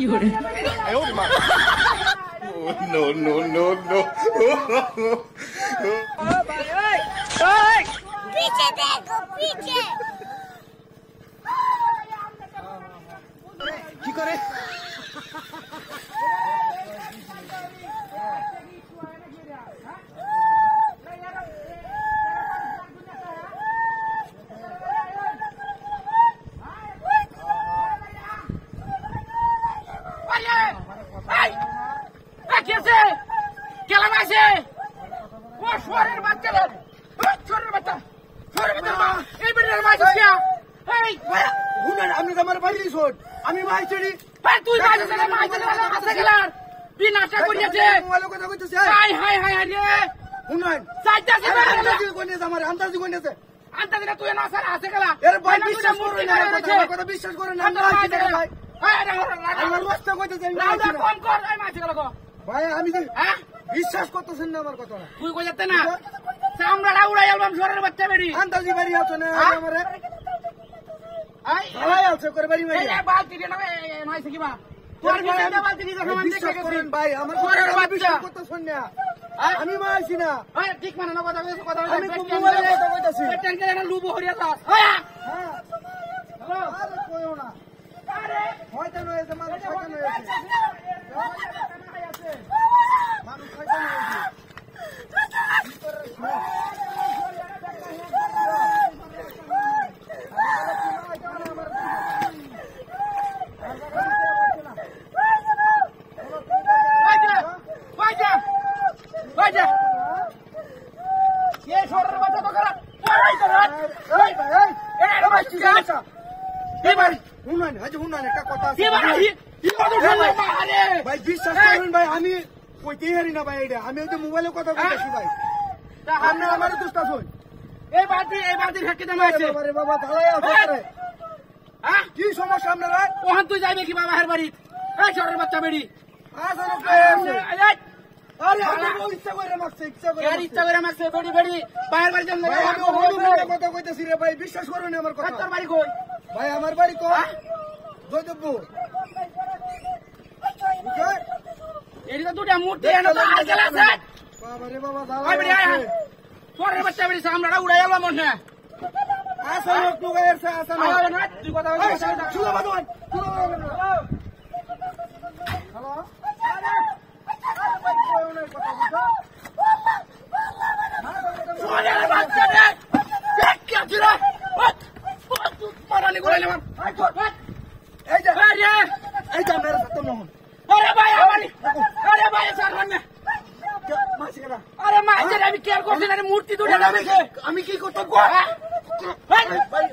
哎呦我的妈！No no no no！ पीछे देखो पीछे কি করে আমি ভাই চড়ি তুই নাটক করিয়েছে কথা কইতেছে হাই হাই হাই রে শুনুন সাইতাছে আন্দাজি কইনেছে আমার আন্দাজি কইনেছে আন্তাজি না তুই না স্যার আছে গেলা এর ভাই বিশ্বাস করেন না কথা বিশ্বাস করেন না ভাই আমার রাস্তা কইতেছে রাউডা কম কর এই মাছ গেল ভাই আমি হ্যাঁ বিশ্বাস করতেছেন না আমার কথা তুই কই যাতে না চামড়া উড়াই আলবাম সরের বাচ্চা বেরি আন্দাজি বাড়ি আছে না আমারে আই ভাই আছে করে বাড়ি মারি এই বালতি দিয়ে নয় কিবা তোর বিনা বালতি দিয়ে সমান দেখে বিশ্বাস করেন ভাই আমার সরের বাচ্চা বিশ্বাস করতেছেন না আমি মাইছি না ওই ঠিক মানে না কথা কথা আমি মোবাইলে কথা কইতাছি টেনকে না লুবো হরিয়া দাস হ্যাঁ হ্যাঁ হ্যালো আরে কইও না আরে হয়তো নয় যে মানুষ হয়তো নয় মানুষ হয়তো নয় ভাই বিশ্বাস করুন ভাই আমি কইতেই হারি না ভাই এটা আমি ওই মোবাইলে কথা বলতেছি ভাই আপনি আমার দুষ্ট শুন এই বালতি ফেটকে দেনা আছে আরে বাবা ঢালাই আছে হ্যাঁ কি সমস্যা আপনারা ওখান তুই যাইবে কি বাবা হের বাড়ি এই সরের বাচ্চা বেড়ি আরে আমি ইচ্ছা করে মারছে ইচ্ছা করে মারছে বেড়ি বেড়ি বাহের বাড়ি যান ভাই আমি হলুদ কথা কইতেছি রে ভাই বিশ্বাস করুন আমার কথা তোর বাড়ি কই ভাই আমার বাড়ি তো জয়দেবপুর এদিকে তো দুটা মূর্তি এনে তো আর গেলা আছে বাবা রে বাবা ওই বেড়ি আয় সরের বাচ্চা বেড়ি সামরাটা উড়াই আলো মনে আসা লোক লুগাই আছে আসা না আরে না তুই কথা বল শুনো বাদন হ্যালো সরের বাচ্চা রে দেখ কি আছে মারানি করে নিলাম এই যে আরে এই যে মেরে সাথে নহন আরে ভাই আমানি আরে ভাই স্যার মানে মাসি কেনা আরে মাইজের আমি কেয়ার করছি না মূর্তি দুটো আমি কি করতে ভাই